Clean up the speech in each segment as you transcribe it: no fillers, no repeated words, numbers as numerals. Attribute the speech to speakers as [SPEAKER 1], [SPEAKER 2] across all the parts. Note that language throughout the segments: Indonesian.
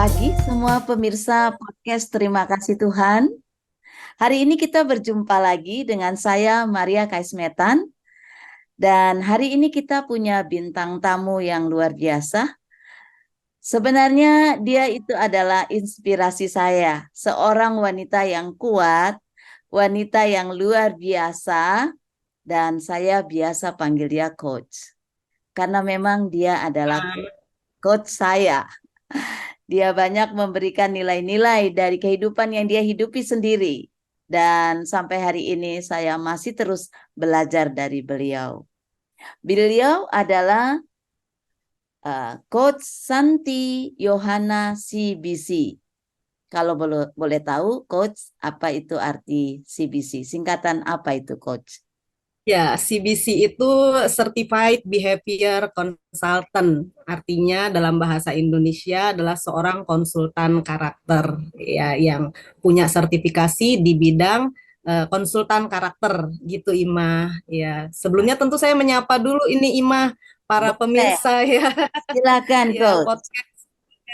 [SPEAKER 1] pagi semua pemirsa podcast Terima Kasih Tuhan. Hari ini kita berjumpa lagi dengan saya Maria Kaismetan dan hari ini kita punya bintang tamu yang luar biasa. Sebenarnya dia itu adalah inspirasi saya, seorang wanita yang kuat, wanita yang luar biasa dan saya biasa panggil dia coach. Karena memang dia adalah coach saya. Dia banyak memberikan nilai-nilai dari kehidupan yang dia hidupi sendiri. Dan sampai hari ini saya masih terus belajar dari beliau. Beliau adalah Coach Santi Yohana CBC. Kalau boleh tahu, Coach, apa itu arti CBC? Singkatan apa itu, Coach?
[SPEAKER 2] Ya, CBC itu Certified Behavior Consultant. Artinya dalam bahasa Indonesia adalah seorang konsultan karakter ya yang punya sertifikasi di bidang konsultan karakter gitu Ima. Ya, sebelumnya tentu saya menyapa dulu ini Ima para
[SPEAKER 1] Boleh,
[SPEAKER 2] pemirsa ya.
[SPEAKER 1] silakan,
[SPEAKER 2] Ya,
[SPEAKER 1] Coach.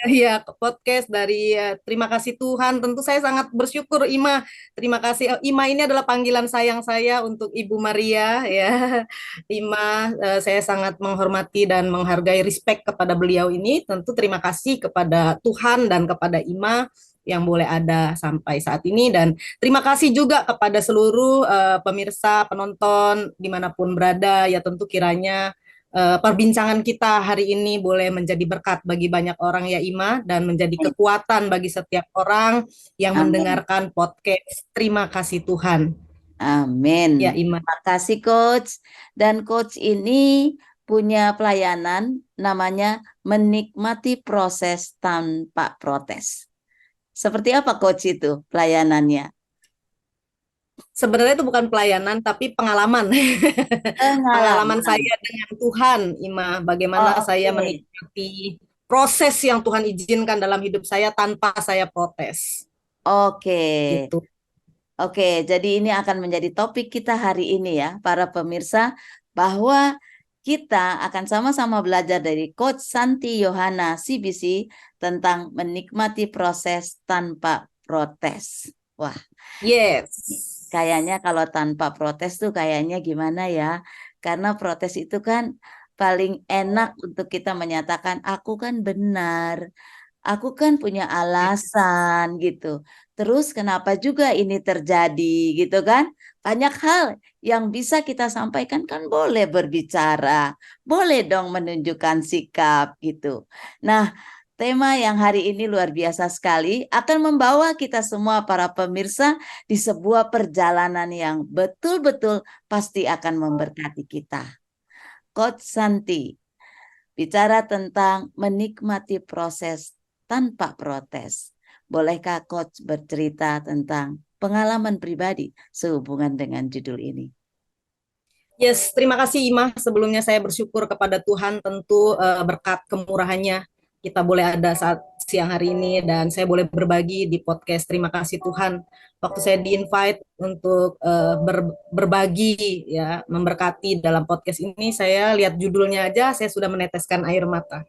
[SPEAKER 2] Iya, ke podcast dari Terima Kasih Tuhan. Tentu saya sangat bersyukur Ima. Terima kasih. Ima ini adalah panggilan sayang saya untuk Ibu Maria ya. Ima, saya sangat menghormati dan menghargai respect kepada beliau ini. Tentu terima kasih kepada Tuhan dan kepada Ima yang boleh ada sampai saat ini dan terima kasih juga kepada seluruh pemirsa, penonton dimanapun berada ya tentu kiranya perbincangan kita hari ini boleh menjadi berkat bagi banyak orang ya Ima dan menjadi kekuatan bagi setiap orang yang
[SPEAKER 1] Amin.
[SPEAKER 2] mendengarkan podcast. Terima kasih Tuhan.
[SPEAKER 1] Amin.
[SPEAKER 2] Ya Ima.
[SPEAKER 1] Terima kasih Coach. Dan Coach ini punya pelayanan namanya menikmati proses tanpa protes. Seperti apa Coach itu pelayanannya?
[SPEAKER 2] Sebenarnya itu bukan pelayanan tapi pengalaman. Pengalaman
[SPEAKER 1] Pengalaman.
[SPEAKER 2] saya dengan Tuhan, Ima, bagaimana
[SPEAKER 1] Oh,
[SPEAKER 2] saya
[SPEAKER 1] oke.
[SPEAKER 2] menikmati proses yang Tuhan izinkan dalam hidup saya tanpa saya protes.
[SPEAKER 1] Oke.
[SPEAKER 2] Gitu.
[SPEAKER 1] Oke, jadi ini akan menjadi topik kita hari ini ya, para pemirsa, bahwa kita akan sama-sama belajar dari Coach Santi Yohana CBC tentang menikmati proses tanpa protes. Wah,
[SPEAKER 2] Yes.
[SPEAKER 1] kayaknya kalau tanpa protes tuh kayaknya gimana ya? Karena protes itu kan paling enak untuk kita menyatakan aku kan benar. Aku kan punya alasan gitu. Terus kenapa juga ini terjadi gitu kan? Banyak hal yang bisa kita sampaikan kan boleh berbicara. Boleh dong menunjukkan sikap gitu. Nah, tema yang hari ini luar biasa sekali akan membawa kita semua para pemirsa di sebuah perjalanan yang betul-betul pasti akan memberkati kita. Coach Santi bicara tentang menikmati proses tanpa protes. Bolehkah Coach bercerita tentang pengalaman pribadi sehubungan dengan judul ini?
[SPEAKER 2] Yes, terima kasih Ima. Sebelumnya saya bersyukur kepada Tuhan tentu berkat kemurahannya kita boleh ada saat siang hari ini dan saya boleh berbagi di podcast. Terima kasih Tuhan. Waktu saya di-invite untuk berbagi ya, memberkati dalam podcast ini, saya lihat judulnya aja saya sudah meneteskan air mata.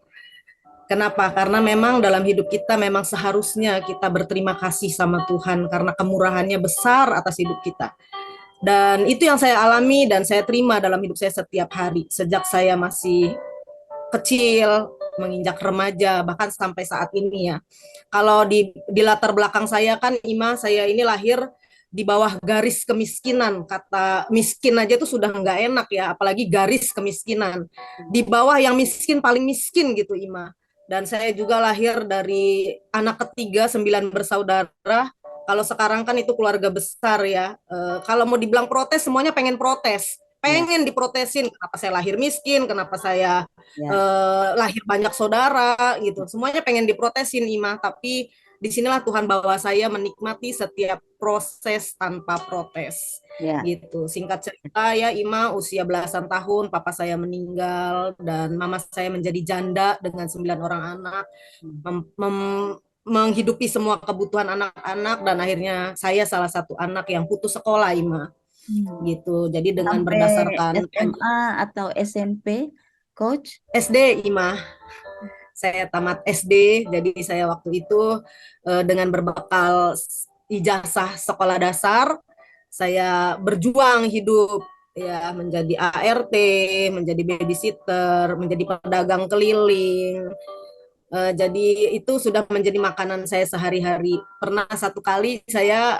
[SPEAKER 2] Kenapa? Karena memang dalam hidup kita memang seharusnya kita berterima kasih sama Tuhan karena kemurahannya besar atas hidup kita. Dan itu yang saya alami dan saya terima dalam hidup saya setiap hari. Sejak saya masih kecil, menginjak remaja, bahkan sampai saat ini ya. Kalau di latar belakang saya kan, Ima, saya ini lahir di bawah garis kemiskinan. Kata miskin aja itu sudah nggak enak ya, apalagi garis kemiskinan. Di bawah yang miskin, paling miskin gitu, Ima. Dan saya juga lahir dari anak ketiga, 9 bersaudara. Kalau sekarang kan itu keluarga besar ya. Kalau mau dibilang protes, semuanya pengen protes.
[SPEAKER 1] Ya,
[SPEAKER 2] Pengen diprotesin, kenapa saya lahir miskin, kenapa saya
[SPEAKER 1] ya.
[SPEAKER 2] lahir banyak saudara gitu. Semuanya pengen diprotesin Ima, tapi disinilah Tuhan bawa saya menikmati setiap proses tanpa protes
[SPEAKER 1] Ya.
[SPEAKER 2] gitu. Singkat cerita ya Ima, usia belasan tahun papa saya meninggal dan mama saya menjadi janda dengan 9 orang anak, menghidupi semua kebutuhan anak-anak dan akhirnya saya salah satu anak yang putus sekolah Ima
[SPEAKER 1] Hmm.
[SPEAKER 2] gitu. Jadi dengan
[SPEAKER 1] Sampai
[SPEAKER 2] berdasarkan
[SPEAKER 1] SMA atau SMP, Coach?
[SPEAKER 2] SD Ima. saya tamat SD, jadi saya waktu itu dengan berbekal ijazah sekolah dasar, saya berjuang hidup ya menjadi ART, menjadi babysitter, menjadi pedagang keliling. Jadi itu sudah menjadi makanan saya sehari-hari. Pernah satu kali saya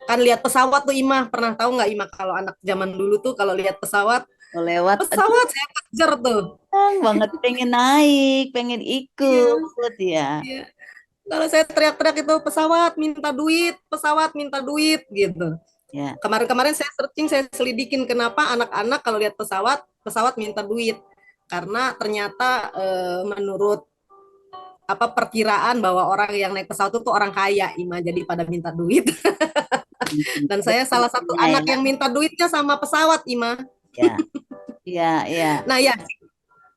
[SPEAKER 2] kan lihat pesawat tuh Imah, pernah tahu nggak Imah kalau anak zaman dulu tuh kalau lihat pesawat,
[SPEAKER 1] Oh, lewat, aduh,
[SPEAKER 2] pesawat saya kejar tuh.
[SPEAKER 1] senang banget pengen naik, pengen
[SPEAKER 2] Iya,
[SPEAKER 1] ikut ya.
[SPEAKER 2] iya. Kalau saya teriak-teriak itu pesawat minta duit gitu.
[SPEAKER 1] Ya,
[SPEAKER 2] Kemarin-kemarin saya searching, saya selidikin kenapa anak-anak kalau lihat pesawat, pesawat minta duit. Karena ternyata menurut apa perkiraan bahwa orang yang naik pesawat itu orang kaya, Ima, jadi pada minta duit. Dan saya salah satu
[SPEAKER 1] betul
[SPEAKER 2] anak
[SPEAKER 1] ya.
[SPEAKER 2] yang minta duitnya sama pesawat, Ima.
[SPEAKER 1] Ya, ya, ya,
[SPEAKER 2] Nah ya,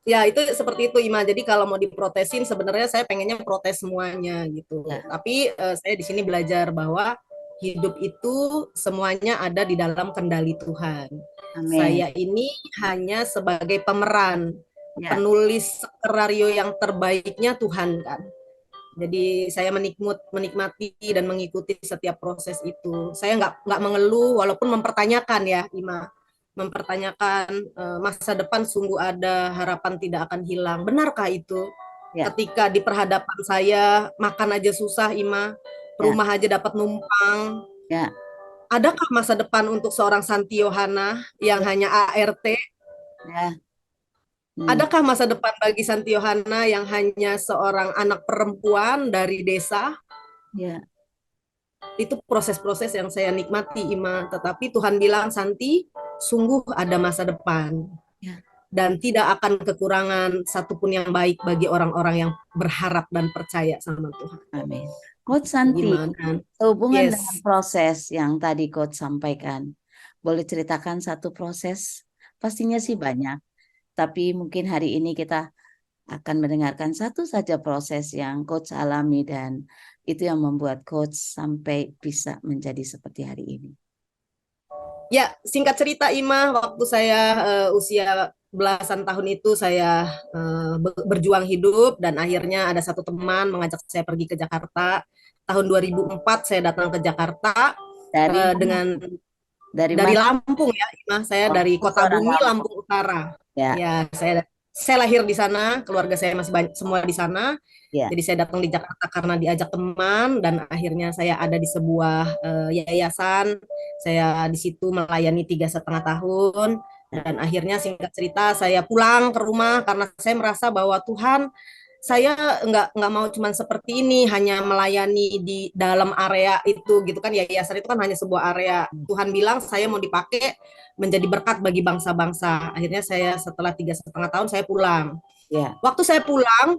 [SPEAKER 2] ya itu seperti itu Ima. Jadi kalau mau diprotesin sebenarnya saya pengennya protes semuanya gitu.
[SPEAKER 1] ya.
[SPEAKER 2] Tapi saya di sini belajar bahwa hidup itu semuanya ada di dalam kendali Tuhan.
[SPEAKER 1] Amin.
[SPEAKER 2] Saya ini hanya sebagai pemeran,
[SPEAKER 1] Ya,
[SPEAKER 2] penulis skenario yang terbaiknya Tuhan kan. Jadi saya menikmati dan mengikuti setiap proses itu. Saya nggak mengeluh walaupun mempertanyakan ya Ima, mempertanyakan masa depan sungguh ada, harapan tidak akan hilang. Benarkah itu?
[SPEAKER 1] ya,
[SPEAKER 2] Ketika di perhadapan saya makan aja susah Ima,
[SPEAKER 1] ya,
[SPEAKER 2] rumah aja dapat numpang.
[SPEAKER 1] ya,
[SPEAKER 2] Adakah masa depan untuk seorang Santi Yohana yang
[SPEAKER 1] ya,
[SPEAKER 2] hanya ART?
[SPEAKER 1] ya. Hmm,
[SPEAKER 2] Adakah masa depan bagi Santi Yohana yang hanya seorang anak perempuan dari desa?
[SPEAKER 1] ya,
[SPEAKER 2] Itu proses-proses yang saya nikmati Ima, tetapi Tuhan bilang Santi sungguh ada masa depan
[SPEAKER 1] ya.
[SPEAKER 2] dan tidak akan kekurangan satupun yang baik bagi orang-orang yang berharap dan percaya sama Tuhan.
[SPEAKER 1] Amin. Coach Santi,
[SPEAKER 2] Gimana?
[SPEAKER 1] sehubungan dengan
[SPEAKER 2] Yes.
[SPEAKER 1] proses yang tadi Coach sampaikan, boleh ceritakan satu proses? Pastinya sih banyak, tapi mungkin hari ini kita akan mendengarkan satu saja proses yang Coach alami dan itu yang membuat Coach sampai bisa menjadi seperti hari ini.
[SPEAKER 2] Ya, singkat cerita Ima, waktu saya usia belasan tahun itu saya berjuang hidup dan akhirnya ada satu teman mengajak saya pergi ke Jakarta. Tahun 2004 saya datang ke Jakarta
[SPEAKER 1] Dari mana?
[SPEAKER 2] dengan
[SPEAKER 1] Dari
[SPEAKER 2] dari
[SPEAKER 1] mana?
[SPEAKER 2] Lampung ya, Ima. Saya
[SPEAKER 1] Oh,
[SPEAKER 2] dari
[SPEAKER 1] Coach
[SPEAKER 2] Kota
[SPEAKER 1] orang
[SPEAKER 2] Bumi,
[SPEAKER 1] Lampung.
[SPEAKER 2] Lampung Utara.
[SPEAKER 1] Ya,
[SPEAKER 2] Ya, saya lahir di sana, keluarga saya masih banyak, semua di sana.
[SPEAKER 1] ya,
[SPEAKER 2] Jadi saya datang di Jakarta karena diajak teman dan akhirnya saya ada di sebuah yayasan. Saya di situ melayani 3,5 tahun
[SPEAKER 1] ya.
[SPEAKER 2] dan akhirnya singkat cerita saya pulang ke rumah karena saya merasa bahwa Tuhan saya nggak mau cuman seperti ini hanya melayani di dalam area itu gitu kan yayasan itu kan hanya sebuah area Tuhan bilang saya mau dipakai menjadi berkat bagi bangsa-bangsa akhirnya saya setelah 3,5 tahun saya pulang
[SPEAKER 1] Ya.
[SPEAKER 2] waktu saya pulang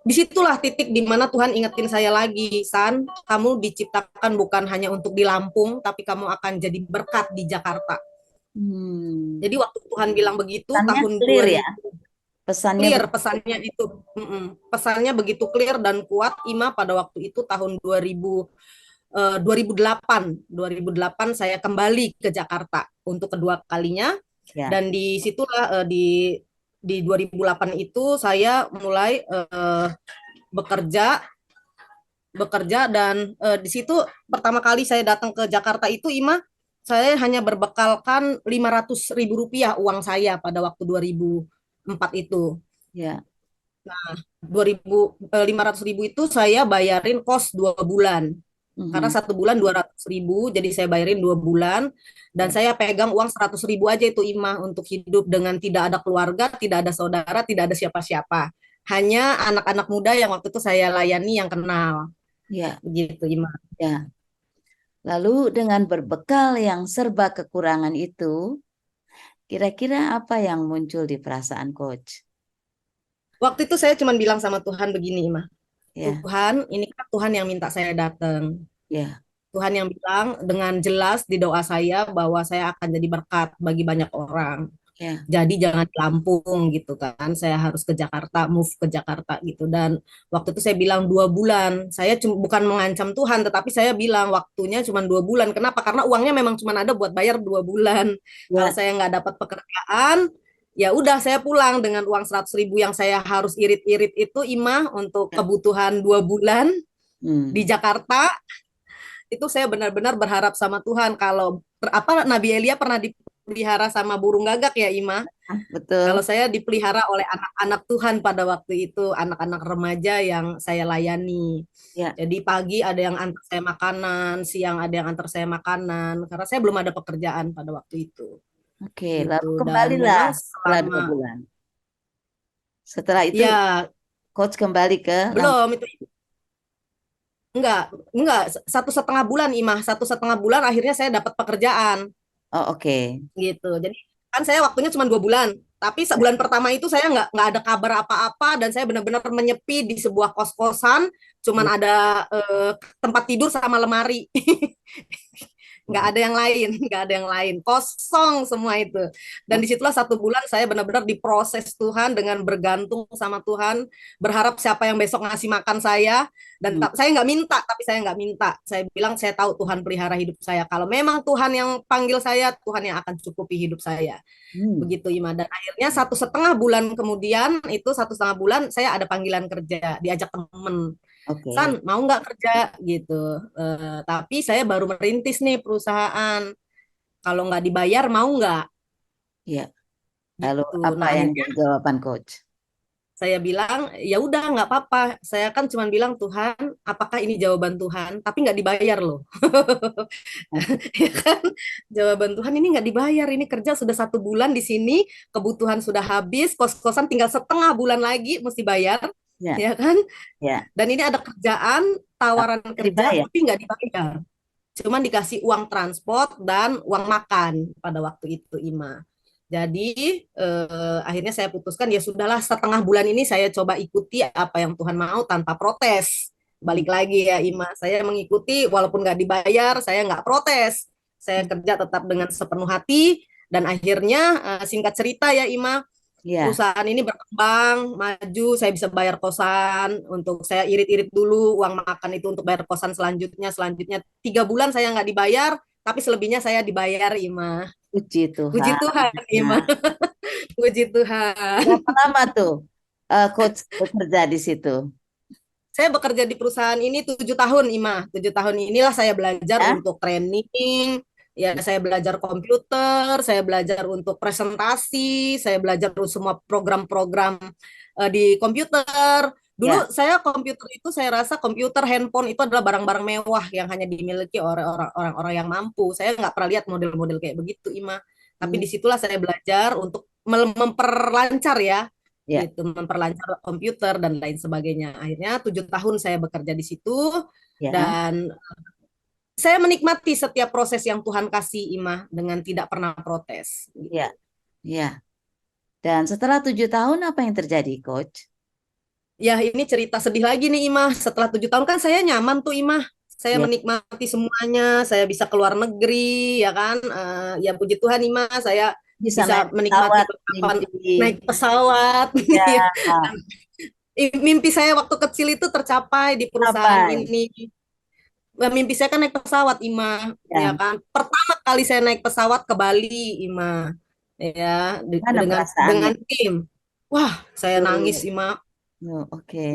[SPEAKER 2] disitulah titik di mana Tuhan ingetin saya lagi San kamu diciptakan bukan hanya untuk di Lampung tapi kamu akan jadi berkat di Jakarta
[SPEAKER 1] Hmm.
[SPEAKER 2] jadi waktu Tuhan bilang begitu
[SPEAKER 1] Pesannya
[SPEAKER 2] tahun
[SPEAKER 1] clear ya?
[SPEAKER 2] 2000
[SPEAKER 1] Pesannya
[SPEAKER 2] clear
[SPEAKER 1] begitu.
[SPEAKER 2] pesannya itu. Pesannya begitu clear dan kuat Ima pada waktu itu tahun 2008 saya kembali ke Jakarta untuk kedua kalinya
[SPEAKER 1] Ya,
[SPEAKER 2] dan di situlah di 2008 itu saya mulai bekerja bekerja dan di situ pertama kali saya datang ke Jakarta itu Ima saya hanya berbekalkan 500.000 rupiah uang saya pada waktu 2004 itu
[SPEAKER 1] ya.
[SPEAKER 2] 500.000 itu saya bayarin kos 2 bulan karena
[SPEAKER 1] Mhm.
[SPEAKER 2] 1 bulan 200.000 jadi saya bayarin 2 bulan dan
[SPEAKER 1] Ya.
[SPEAKER 2] saya pegang uang 100.000 aja itu Imah untuk hidup dengan tidak ada keluarga tidak ada saudara tidak ada siapa-siapa hanya anak-anak muda yang waktu itu saya layani yang kenal
[SPEAKER 1] Ya,
[SPEAKER 2] begitu Imah.
[SPEAKER 1] ya. Lalu dengan berbekal yang serba kekurangan itu, kira-kira apa yang muncul di perasaan coach?
[SPEAKER 2] Waktu itu saya cuma bilang sama Tuhan begini Imah,
[SPEAKER 1] Ya,
[SPEAKER 2] Tuhan ini kan Tuhan yang minta saya datang.
[SPEAKER 1] ya,
[SPEAKER 2] Tuhan yang bilang dengan jelas di doa saya bahwa saya akan jadi berkat bagi banyak orang.
[SPEAKER 1] ya,
[SPEAKER 2] Jadi jangan di Lampung gitu kan. Saya harus ke Jakarta, move ke Jakarta gitu. Dan waktu itu saya bilang 2 bulan. Saya bukan mengancam Tuhan, tetapi saya bilang waktunya cuma 2 bulan. Kenapa? Karena uangnya memang cuma ada buat bayar 2 bulan. Kalau
[SPEAKER 1] ya,
[SPEAKER 2] saya nggak dapat pekerjaan, Ya udah saya pulang dengan uang 100.000 yang saya harus irit-irit itu Ima untuk
[SPEAKER 1] Ya.
[SPEAKER 2] kebutuhan 2 bulan di
[SPEAKER 1] Hmm.
[SPEAKER 2] Jakarta. Itu saya benar-benar berharap sama Tuhan kalau apa Nabi Elia pernah dipelihara sama burung gagak ya Ima.
[SPEAKER 1] Ah,
[SPEAKER 2] Kalau
[SPEAKER 1] betul.
[SPEAKER 2] saya dipelihara oleh anak-anak Tuhan pada waktu itu, anak-anak remaja yang saya layani.
[SPEAKER 1] Ya.
[SPEAKER 2] Jadi pagi ada yang antar saya makanan, siang ada yang antar saya makanan, karena saya belum ada pekerjaan pada waktu itu.
[SPEAKER 1] Oke, lalu
[SPEAKER 2] Gitu. Dan
[SPEAKER 1] kembalilah
[SPEAKER 2] memang
[SPEAKER 1] setelah 2 bulan. Setelah itu
[SPEAKER 2] ya
[SPEAKER 1] coach kembali ke
[SPEAKER 2] belum itu enggak 1,5 bulan Imah, 1,5 bulan akhirnya saya dapat pekerjaan.
[SPEAKER 1] Oh, oke.
[SPEAKER 2] Gitu. Jadi kan saya waktunya cuma 2 bulan, tapi sebulan pertama itu saya nggak ada kabar apa-apa dan saya benar-benar menyepi di sebuah kos-kosan, cuman
[SPEAKER 1] Ya.
[SPEAKER 2] ada tempat tidur sama lemari. Nggak ada yang lain, nggak ada yang lain, kosong semua itu. Dan
[SPEAKER 1] Oke.
[SPEAKER 2] disitulah 1 bulan saya benar-benar diproses Tuhan dengan bergantung sama Tuhan, berharap siapa yang besok ngasih makan saya. Dan
[SPEAKER 1] Hmm.
[SPEAKER 2] saya nggak minta, tapi saya nggak minta. Saya bilang saya tahu Tuhan pelihara hidup saya. Kalau memang Tuhan yang panggil saya, Tuhan yang akan cukupi hidup saya.
[SPEAKER 1] Hmm.
[SPEAKER 2] Begitu Ima. Dan akhirnya 1,5 bulan kemudian, itu 1,5 bulan saya ada panggilan kerja, diajak temen.
[SPEAKER 1] Oke.
[SPEAKER 2] San, mau nggak kerja gitu. Tapi saya baru merintis nih perusahaan. Kalau nggak dibayar, mau nggak?
[SPEAKER 1] Ya. Lalu
[SPEAKER 2] Gitu.
[SPEAKER 1] apa
[SPEAKER 2] Nah,
[SPEAKER 1] yang
[SPEAKER 2] akhirnya
[SPEAKER 1] jadi jawaban coach?
[SPEAKER 2] saya bilang, ya udah nggak apa-apa. Saya kan cuma bilang, Tuhan, apakah ini jawaban Tuhan? Tapi nggak dibayar loh. Ya kan? Jawaban Tuhan ini nggak dibayar. Ini kerja sudah 1 bulan di sini, kebutuhan sudah habis, kos-kosan tinggal setengah bulan lagi mesti bayar.
[SPEAKER 1] Ya.
[SPEAKER 2] Ya kan?
[SPEAKER 1] Ya.
[SPEAKER 2] Dan ini ada kerjaan,
[SPEAKER 1] Tapi
[SPEAKER 2] tawaran
[SPEAKER 1] nggak
[SPEAKER 2] kerja,
[SPEAKER 1] dibayar.
[SPEAKER 2] tapi nggak dibayar. Cuman dikasih uang transport dan uang makan pada waktu itu Ima. Jadi akhirnya saya putuskan ya sudahlah 1/2 bulan ini saya coba ikuti apa yang Tuhan mau tanpa protes.
[SPEAKER 1] Hmm.
[SPEAKER 2] Balik lagi ya Ima, saya mengikuti walaupun nggak dibayar, saya nggak protes. Saya kerja tetap dengan sepenuh hati dan akhirnya singkat cerita ya Ima,
[SPEAKER 1] Ya.
[SPEAKER 2] perusahaan ini berkembang, maju, saya bisa bayar kosan, untuk saya irit-irit dulu uang makan itu untuk bayar kosan selanjutnya 3 bulan saya nggak dibayar, tapi selebihnya saya dibayar Ima.
[SPEAKER 1] Puji
[SPEAKER 2] Puji
[SPEAKER 1] Tuhan.
[SPEAKER 2] Tuhan Ima,
[SPEAKER 1] Nah,
[SPEAKER 2] puji Tuhan.
[SPEAKER 1] berapa lama tuh coach bekerja di situ?
[SPEAKER 2] Saya bekerja di perusahaan ini 7 tahun Ima, 7 tahun inilah saya belajar
[SPEAKER 1] Ya.
[SPEAKER 2] untuk training, ya saya belajar komputer, saya belajar untuk presentasi, saya belajar semua program-program di komputer.
[SPEAKER 1] Ya.
[SPEAKER 2] Dulu saya komputer itu saya rasa komputer, handphone itu adalah barang-barang mewah yang hanya dimiliki oleh orang-orang yang mampu. Saya nggak pernah lihat model-model kayak begitu, Ima. Tapi
[SPEAKER 1] Hmm.
[SPEAKER 2] disitulah saya belajar untuk memperlancar ya,
[SPEAKER 1] Ya.
[SPEAKER 2] gitu, memperlancar komputer dan lain sebagainya. Akhirnya 7 tahun saya bekerja di situ
[SPEAKER 1] Ya.
[SPEAKER 2] dan saya menikmati setiap proses yang Tuhan kasih Imah dengan tidak pernah protes.
[SPEAKER 1] Ya.
[SPEAKER 2] Gitu.
[SPEAKER 1] Ya. Dan setelah 7 tahun apa yang terjadi, coach?
[SPEAKER 2] Ya ini cerita sedih lagi nih Imah. Setelah 7 tahun kan saya nyaman tuh Imah. Saya
[SPEAKER 1] Ya.
[SPEAKER 2] menikmati semuanya. Saya bisa keluar negeri, ya kan. Ya puji Tuhan Imah, saya
[SPEAKER 1] Bisa naik
[SPEAKER 2] bisa menikmati
[SPEAKER 1] pesawat,
[SPEAKER 2] kapan
[SPEAKER 1] mimpi.
[SPEAKER 2] naik pesawat.
[SPEAKER 1] Ya.
[SPEAKER 2] Mimpi saya waktu kecil itu tercapai di perusahaan
[SPEAKER 1] Apa?
[SPEAKER 2] ini. Mimpi saya kan naik pesawat, Ima, ya
[SPEAKER 1] Ya.
[SPEAKER 2] kan. Pertama kali saya naik pesawat ke Bali, Ima, ya,
[SPEAKER 1] Mana perasaannya?
[SPEAKER 2] dengan tim. Wah, saya nangis,
[SPEAKER 1] Tuh.
[SPEAKER 2] Ima,
[SPEAKER 1] Oh, oke.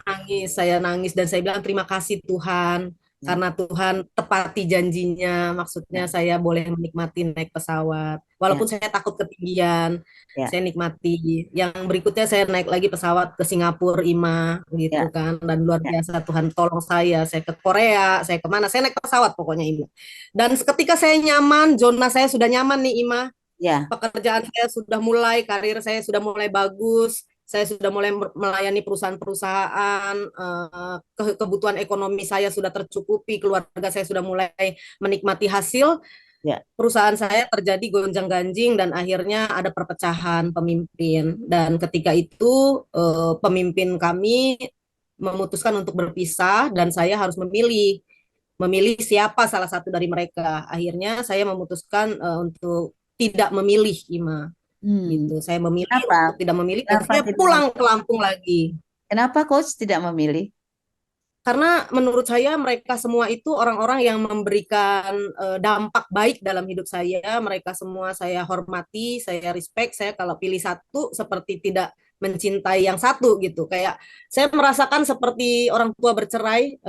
[SPEAKER 2] nangis, saya nangis dan saya bilang terima kasih Tuhan
[SPEAKER 1] Ya.
[SPEAKER 2] karena Tuhan tepati janjinya. Maksudnya
[SPEAKER 1] Ya.
[SPEAKER 2] saya boleh menikmati naik pesawat,
[SPEAKER 1] Ya.
[SPEAKER 2] walaupun saya takut ketinggian.
[SPEAKER 1] Ya.
[SPEAKER 2] Saya nikmati. Yang berikutnya saya naik lagi pesawat ke Singapura, Ima, gitu
[SPEAKER 1] Ya.
[SPEAKER 2] kan. Dan luar
[SPEAKER 1] Ya.
[SPEAKER 2] biasa Tuhan tolong saya. Saya ke Korea, saya kemana? Saya naik pesawat pokoknya Ima. Dan ketika saya nyaman, zona saya sudah nyaman nih Ima,
[SPEAKER 1] Ya.
[SPEAKER 2] pekerjaan saya sudah mulai, karir saya sudah mulai bagus, saya sudah mulai melayani perusahaan-perusahaan, kebutuhan ekonomi saya sudah tercukupi, keluarga saya sudah mulai menikmati hasil,
[SPEAKER 1] Ya.
[SPEAKER 2] perusahaan saya terjadi gonjang-ganjing dan akhirnya ada perpecahan pemimpin. Dan ketika itu pemimpin kami memutuskan untuk berpisah dan saya harus memilih siapa salah satu dari mereka. Akhirnya saya memutuskan untuk tidak memilih Ima,
[SPEAKER 1] Hmm.
[SPEAKER 2] gitu. Saya memilih
[SPEAKER 1] Kenapa?
[SPEAKER 2] untuk tidak memilih dan
[SPEAKER 1] Kenapa
[SPEAKER 2] saya
[SPEAKER 1] tidak
[SPEAKER 2] pulang ke
[SPEAKER 1] memilih?
[SPEAKER 2] Lampung lagi.
[SPEAKER 1] Kenapa coach tidak memilih?
[SPEAKER 2] karena menurut saya mereka semua itu orang-orang yang memberikan dampak baik dalam hidup saya. Mereka semua saya hormati, saya respect. Saya kalau pilih satu seperti tidak mencintai yang satu gitu. Kayak saya merasakan seperti orang tua bercerai,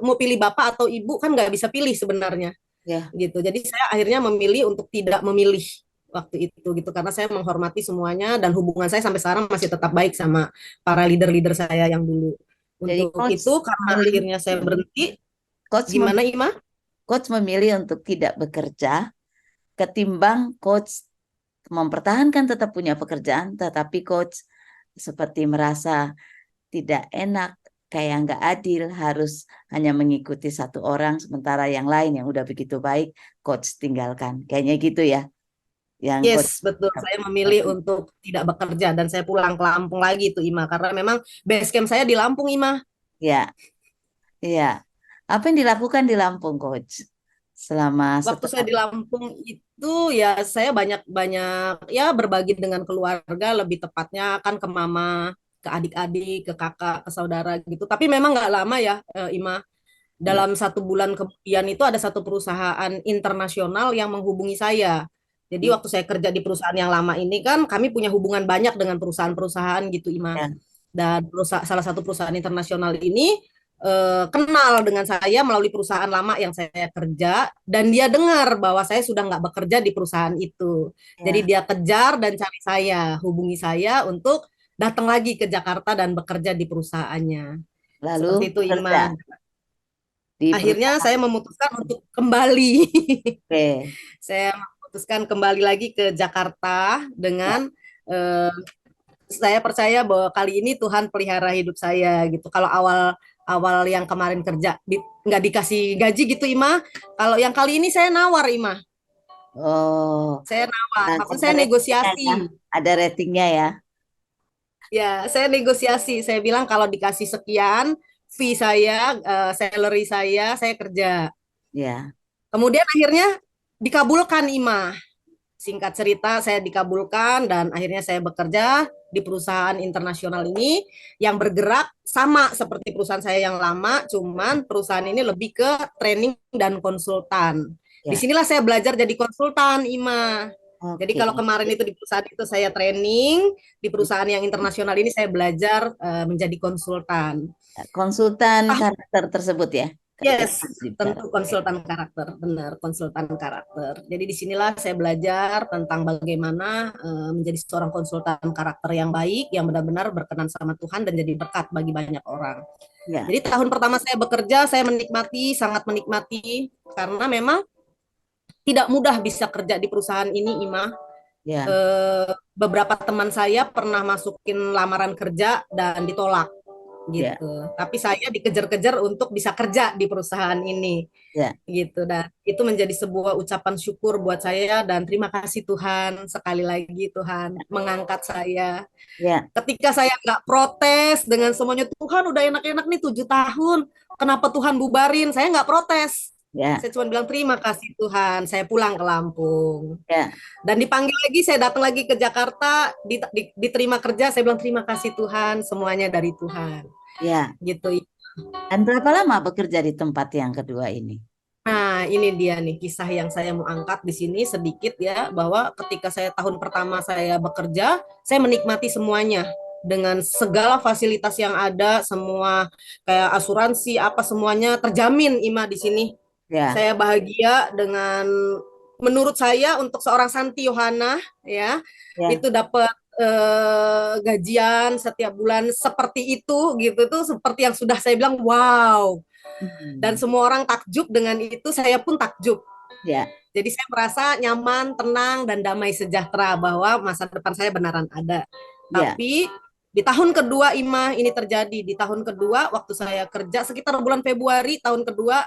[SPEAKER 2] mau pilih bapak atau ibu kan nggak bisa pilih sebenarnya
[SPEAKER 1] Ya,
[SPEAKER 2] gitu. Jadi saya akhirnya memilih untuk tidak memilih waktu itu gitu karena saya menghormati semuanya dan hubungan saya sampai sekarang masih tetap baik sama para leader-leader saya yang dulu.
[SPEAKER 1] jadi
[SPEAKER 2] Untuk itu karena akhirnya saya berhenti,
[SPEAKER 1] coach
[SPEAKER 2] gimana
[SPEAKER 1] mem-
[SPEAKER 2] Ima?
[SPEAKER 1] coach memilih untuk tidak bekerja ketimbang coach mempertahankan tetap punya pekerjaan, tetapi coach seperti merasa tidak enak, kayak nggak adil, harus hanya mengikuti satu orang, sementara yang lain yang udah begitu baik, coach tinggalkan. Kayaknya gitu ya, yang coach.
[SPEAKER 2] Yes, betul. Saya memilih untuk tidak bekerja dan saya pulang ke Lampung lagi itu Ima karena memang base camp saya di Lampung Ima.
[SPEAKER 1] Ya, ya. Apa yang dilakukan di Lampung, coach? Selama
[SPEAKER 2] Waktu saya
[SPEAKER 1] setelah,
[SPEAKER 2] di Lampung itu ya saya banyak-banyak ya berbagi dengan keluarga, lebih tepatnya kan ke mama, ke adik-adik, ke kakak, ke saudara gitu. Tapi memang nggak lama ya, Ima.
[SPEAKER 1] ya,
[SPEAKER 2] Dalam 1 bulan kemudian itu ada satu perusahaan internasional yang menghubungi saya. Jadi waktu saya kerja di perusahaan yang lama ini kan kami punya hubungan banyak dengan perusahaan-perusahaan gitu, Ima.
[SPEAKER 1] ya,
[SPEAKER 2] Dan salah satu perusahaan internasional ini kenal dengan saya melalui perusahaan lama yang saya kerja dan dia dengar bahwa saya sudah nggak bekerja di perusahaan itu. Jadi
[SPEAKER 1] ya.
[SPEAKER 2] dia kejar dan cari saya, hubungi saya untuk datang lagi ke Jakarta dan bekerja di perusahaannya.
[SPEAKER 1] Lalu
[SPEAKER 2] Seperti itu,
[SPEAKER 1] bekerja
[SPEAKER 2] Ima.
[SPEAKER 1] di
[SPEAKER 2] Akhirnya
[SPEAKER 1] perusahaan.
[SPEAKER 2] saya memutuskan untuk kembali.
[SPEAKER 1] Oke,
[SPEAKER 2] Saya memutuskan kembali lagi ke Jakarta
[SPEAKER 1] ya,
[SPEAKER 2] dengan saya percaya bahwa kali ini Tuhan pelihara hidup saya gitu. Kalau awal yang kemarin kerja nggak dikasih gaji gitu Ima. Kalau yang kali ini saya nawar Ima.
[SPEAKER 1] oh,
[SPEAKER 2] Saya nawar. Maksudnya
[SPEAKER 1] ada
[SPEAKER 2] saya
[SPEAKER 1] ratingnya ya,
[SPEAKER 2] negosiasi.
[SPEAKER 1] ada ratingnya ya,
[SPEAKER 2] Ya, saya negosiasi. Saya bilang kalau dikasih sekian fee saya, salary saya kerja.
[SPEAKER 1] ya,
[SPEAKER 2] Kemudian akhirnya dikabulkan Ima. Singkat cerita, saya dikabulkan dan akhirnya saya bekerja di perusahaan internasional ini yang bergerak sama seperti perusahaan saya yang lama, cuman perusahaan ini lebih ke training dan konsultan.
[SPEAKER 1] ya,
[SPEAKER 2] Disinilah saya belajar jadi konsultan, Ima. Jadi
[SPEAKER 1] oke.
[SPEAKER 2] kalau kemarin itu di perusahaan itu saya training, di perusahaan yang internasional ini saya belajar menjadi konsultan.
[SPEAKER 1] Konsultan karakter tersebut ya, ketika
[SPEAKER 2] Yes,
[SPEAKER 1] bicara.
[SPEAKER 2] tentu
[SPEAKER 1] Oke.
[SPEAKER 2] konsultan karakter, benar konsultan karakter. Jadi disinilah saya belajar tentang bagaimana menjadi seorang konsultan karakter yang baik, yang benar-benar berkenan sama Tuhan dan jadi berkat bagi banyak orang.
[SPEAKER 1] Ya,
[SPEAKER 2] Jadi tahun pertama saya bekerja, saya menikmati, sangat menikmati, karena memang tidak mudah bisa kerja di perusahaan ini, Ima.
[SPEAKER 1] ya,
[SPEAKER 2] Beberapa teman saya pernah masukin lamaran kerja dan ditolak
[SPEAKER 1] ya,
[SPEAKER 2] gitu. Tapi saya dikejar-kejar untuk bisa kerja di perusahaan ini
[SPEAKER 1] ya,
[SPEAKER 2] gitu dan itu menjadi sebuah ucapan syukur buat saya dan terima kasih Tuhan sekali lagi Tuhan mengangkat saya
[SPEAKER 1] ya,
[SPEAKER 2] ketika saya nggak protes dengan semuanya Tuhan udah enak-enak nih 7 tahun kenapa Tuhan bubarin saya nggak protes
[SPEAKER 1] ya,
[SPEAKER 2] saya cuma bilang terima kasih Tuhan saya pulang ke Lampung
[SPEAKER 1] ya,
[SPEAKER 2] dan dipanggil lagi saya datang lagi ke Jakarta diterima kerja saya bilang terima kasih Tuhan semuanya dari Tuhan
[SPEAKER 1] ya.
[SPEAKER 2] gitu.
[SPEAKER 1] Dan berapa lama bekerja di tempat yang kedua ini?
[SPEAKER 2] Nah, ini dia nih kisah yang saya mau angkat di sini sedikit ya, bahwa ketika saya tahun pertama saya bekerja, saya menikmati semuanya dengan segala fasilitas yang ada, semua kayak asuransi apa semuanya terjamin Ima di sini.
[SPEAKER 1] Ya,
[SPEAKER 2] Saya bahagia dengan menurut saya untuk seorang Santi Yohana ya,
[SPEAKER 1] ya,
[SPEAKER 2] itu dapat gajian setiap bulan seperti itu gitu tuh seperti yang sudah saya bilang wow dan
[SPEAKER 1] hmm,
[SPEAKER 2] semua orang takjub dengan itu, saya pun takjub.
[SPEAKER 1] ya,
[SPEAKER 2] Jadi saya merasa nyaman, tenang, dan damai sejahtera bahwa masa depan saya benaran ada.
[SPEAKER 1] ya.
[SPEAKER 2] Tapi di tahun kedua Ima ini terjadi. Di tahun kedua waktu saya kerja sekitar bulan Februari tahun kedua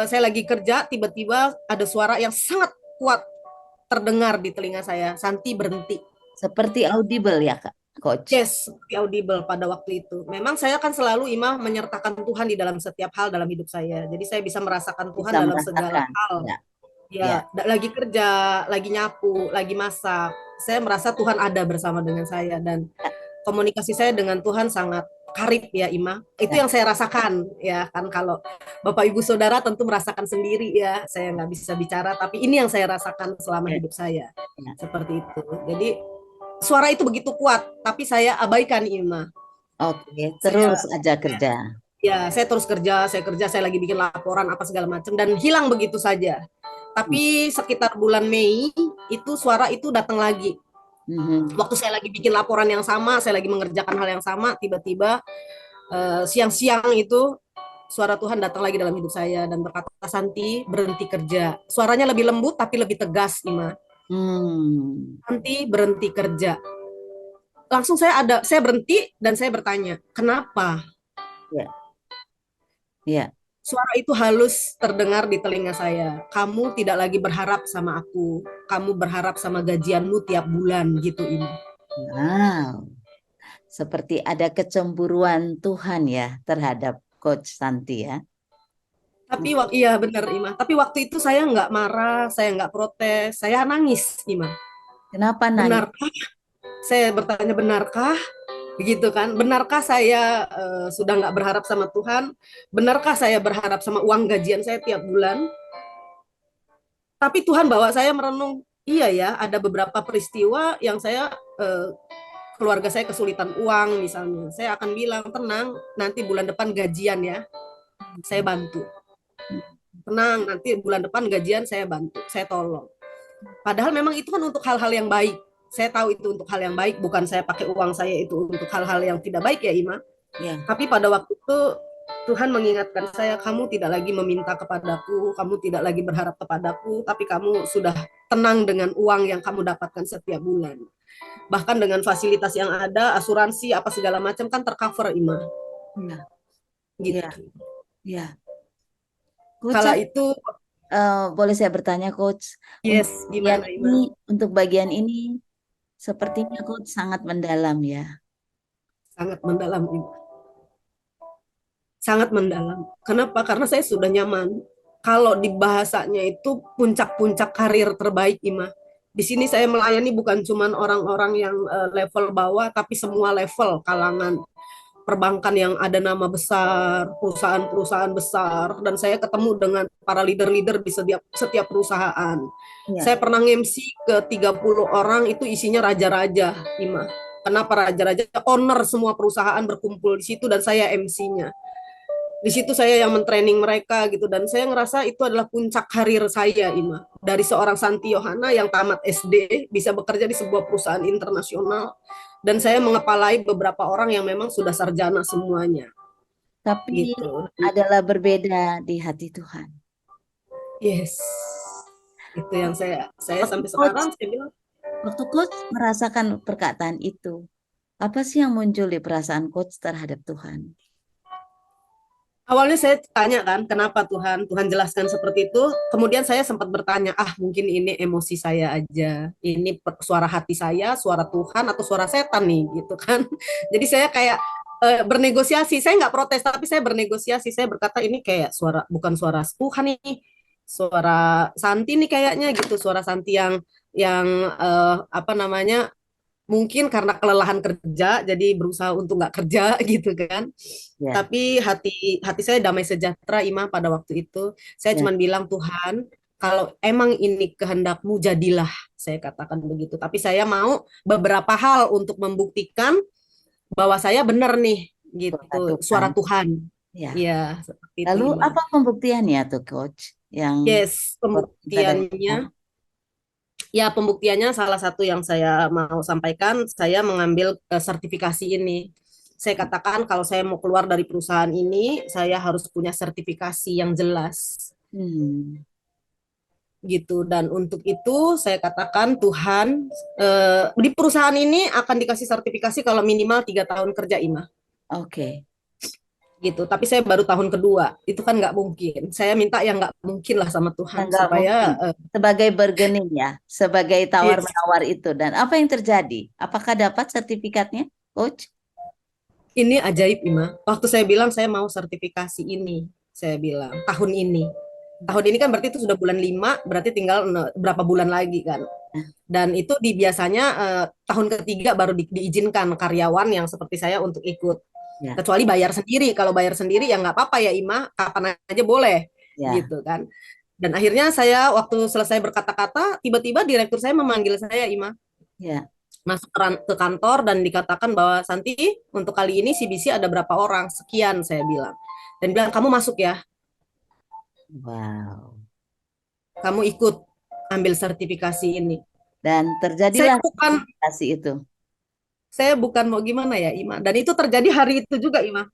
[SPEAKER 2] saya lagi kerja tiba-tiba ada suara yang sangat kuat terdengar di telinga saya. Santi berhenti.
[SPEAKER 1] Seperti audible ya, Kak, Coach.
[SPEAKER 2] Yes, seperti audible pada waktu itu. Memang saya kan selalu Ima menyertakan Tuhan di dalam setiap hal dalam hidup saya. Jadi saya bisa merasakan Tuhan
[SPEAKER 1] Bisa
[SPEAKER 2] dalam segala
[SPEAKER 1] merasakan.
[SPEAKER 2] hal.
[SPEAKER 1] Ya, ya,
[SPEAKER 2] Ya, lagi kerja, lagi nyapu, lagi masak. Saya merasa Tuhan ada bersama dengan saya dan komunikasi saya dengan Tuhan sangat karib ya Ima. Itu
[SPEAKER 1] Ya.
[SPEAKER 2] yang saya rasakan ya kan, kalau Bapak Ibu Saudara tentu merasakan sendiri ya. Saya nggak bisa bicara, tapi ini yang saya rasakan selama
[SPEAKER 1] Ya.
[SPEAKER 2] hidup saya.
[SPEAKER 1] Ya.
[SPEAKER 2] Seperti itu. Jadi suara itu begitu kuat, tapi saya abaikan Ima.
[SPEAKER 1] Oke, terus
[SPEAKER 2] Saya
[SPEAKER 1] aja kerja.
[SPEAKER 2] ya saya terus kerja, saya lagi bikin laporan apa segala macam dan hilang begitu saja. Tapi sekitar bulan Mei itu suara itu datang lagi.
[SPEAKER 1] Mhm.
[SPEAKER 2] Waktu saya lagi bikin laporan yang sama, saya lagi mengerjakan hal yang sama, tiba-tiba siang-siang itu suara Tuhan datang lagi dalam hidup saya dan berkata, Santi berhenti kerja. Suaranya lebih lembut tapi lebih tegas, Ima.
[SPEAKER 1] Hmm.
[SPEAKER 2] Santi berhenti kerja. Langsung saya berhenti dan saya bertanya, kenapa?
[SPEAKER 1] Ya. Ya.
[SPEAKER 2] Suara itu halus terdengar di telinga saya. Kamu tidak lagi berharap sama aku. Kamu berharap sama gajianmu tiap bulan gitu ini.
[SPEAKER 1] Wow. Seperti ada kecemburuan Tuhan ya terhadap Coach Santi ya.
[SPEAKER 2] Tapi iya benar Ima. Tapi waktu itu saya nggak marah, saya nggak protes, saya nangis Ima.
[SPEAKER 1] Kenapa nangis?
[SPEAKER 2] Benarkah? Saya bertanya benarkah? Begitu kan? Benarkah saya sudah nggak berharap sama Tuhan? Benarkah saya berharap sama uang gajian saya tiap bulan? Tapi Tuhan bawa saya merenung. Iya ya, ada beberapa peristiwa yang saya keluarga saya kesulitan uang misalnya. Saya akan bilang tenang, nanti bulan depan gajian ya, saya bantu. Tenang, nanti bulan depan gajian saya bantu, saya tolong. Padahal memang itu kan untuk hal-hal yang baik. Saya tahu itu untuk hal yang baik, bukan saya pakai uang saya itu untuk hal-hal yang tidak baik ya Ima.
[SPEAKER 1] Ya.
[SPEAKER 2] Tapi pada waktu itu Tuhan mengingatkan saya, kamu tidak lagi meminta kepadaku, kamu tidak lagi berharap kepadaku, tapi kamu sudah tenang dengan uang yang kamu dapatkan setiap bulan. Bahkan dengan fasilitas yang ada, asuransi apa segala macam kan tercover Ima.
[SPEAKER 1] Ya. Ya.
[SPEAKER 2] Gitu.
[SPEAKER 1] Ya. Coach,
[SPEAKER 2] Kala itu
[SPEAKER 1] boleh saya bertanya, Coach?
[SPEAKER 2] yes, gimana Ima?
[SPEAKER 1] Untuk bagian ini, sepertinya Coach sangat mendalam ya.
[SPEAKER 2] Sangat mendalam Ima. Sangat mendalam. Kenapa? Karena saya sudah nyaman. Kalau di bahasanya itu puncak-puncak karir terbaik Ima. Di sini saya melayani bukan cuma orang-orang yang level bawah, tapi semua level kalangan perbankan yang ada nama besar, perusahaan-perusahaan besar, dan saya ketemu dengan para leader-leader di setiap perusahaan.
[SPEAKER 1] Ya.
[SPEAKER 2] Saya pernah MC ke 30 orang, itu isinya raja-raja, Ima. Kenapa raja-raja? Owner semua perusahaan berkumpul di situ dan saya MC-nya. Di situ saya yang mentraining mereka gitu, dan saya ngerasa itu adalah puncak karir saya Ima, dari seorang Santi Yohana yang tamat SD bisa bekerja di sebuah perusahaan internasional, dan saya mengepalai beberapa orang yang memang sudah sarjana semuanya
[SPEAKER 1] Tapi
[SPEAKER 2] gitu.
[SPEAKER 1] adalah berbeda di hati Tuhan.
[SPEAKER 2] Yes, itu yang saya
[SPEAKER 1] Waktu
[SPEAKER 2] sampai
[SPEAKER 1] Coach,
[SPEAKER 2] sekarang saya bilang,
[SPEAKER 1] waktu Coach merasakan perkataan itu, apa sih yang muncul di perasaan Coach terhadap Tuhan?
[SPEAKER 2] awalnya saya tanya kan, kenapa Tuhan? Tuhan jelaskan seperti itu. Kemudian saya sempat bertanya, mungkin ini emosi saya aja. Ini suara hati saya, suara Tuhan, atau suara setan nih, gitu kan. Jadi saya kayak bernegosiasi. Saya nggak protes, tapi saya bernegosiasi. Saya berkata, ini kayak bukan suara Tuhan nih. Suara Santi nih kayaknya gitu. Suara Santi yang apa namanya, mungkin karena kelelahan kerja jadi berusaha untuk nggak kerja gitu kan,
[SPEAKER 1] Ya,
[SPEAKER 2] tapi hati hati saya damai sejahtera Ima pada waktu itu. Saya
[SPEAKER 1] ya.
[SPEAKER 2] cuma bilang Tuhan, kalau emang ini kehendakmu jadilah, saya katakan begitu, tapi saya mau beberapa hal untuk membuktikan bahwa saya benar nih
[SPEAKER 1] Suara
[SPEAKER 2] gitu,
[SPEAKER 1] Tuhan.
[SPEAKER 2] suara Tuhan
[SPEAKER 1] Ya.
[SPEAKER 2] ya, seperti itu
[SPEAKER 1] Lalu
[SPEAKER 2] Ima.
[SPEAKER 1] apa pembuktiannya tuh Coach yang
[SPEAKER 2] Yes,
[SPEAKER 1] Coach bisa
[SPEAKER 2] pembuktiannya.
[SPEAKER 1] dengar?
[SPEAKER 2] Ya, pembuktiannya salah satu yang saya mau sampaikan, saya mengambil sertifikasi ini. Saya katakan kalau saya mau keluar dari perusahaan ini, saya harus punya sertifikasi yang jelas.
[SPEAKER 1] Hmm.
[SPEAKER 2] Gitu. Dan untuk itu saya katakan Tuhan, di perusahaan ini akan dikasih sertifikasi kalau minimal 3 tahun kerja Ima.
[SPEAKER 1] Oke.
[SPEAKER 2] Gitu. Tapi saya baru tahun kedua, itu kan nggak mungkin. Saya minta yang nggak mungkin lah sama Tuhan
[SPEAKER 1] Enggak mungkin.
[SPEAKER 2] supaya
[SPEAKER 1] Sebagai bargaining ya, sebagai
[SPEAKER 2] yes.
[SPEAKER 1] tawar-menawar itu. Dan apa yang terjadi? Apakah dapat sertifikatnya, Coach?
[SPEAKER 2] Ini ajaib, Ima. Waktu saya bilang saya mau sertifikasi ini, saya bilang tahun ini. Tahun ini kan berarti itu sudah bulan 5, berarti tinggal berapa bulan lagi kan.
[SPEAKER 1] Nah,
[SPEAKER 2] Dan itu biasanya tahun ketiga baru diizinkan karyawan yang seperti saya untuk ikut.
[SPEAKER 1] Ya,
[SPEAKER 2] Kecuali bayar sendiri. Kalau bayar sendiri ya nggak apa-apa ya Ima, kapan aja boleh
[SPEAKER 1] ya,
[SPEAKER 2] gitu kan. Dan akhirnya saya waktu selesai berkata-kata, tiba-tiba direktur saya memanggil saya Ima,
[SPEAKER 1] ya.
[SPEAKER 2] masuk ke kantor dan dikatakan bahwa Santi, untuk kali ini CBC ada berapa orang? Sekian saya bilang. Dan bilang kamu masuk ya,
[SPEAKER 1] Wow.
[SPEAKER 2] kamu ikut ambil sertifikasi ini.
[SPEAKER 1] Dan
[SPEAKER 2] Saya
[SPEAKER 1] terjadilah
[SPEAKER 2] bukan
[SPEAKER 1] sertifikasi itu.
[SPEAKER 2] saya bukan mau gimana ya Ima. Dan itu terjadi hari itu juga Ima.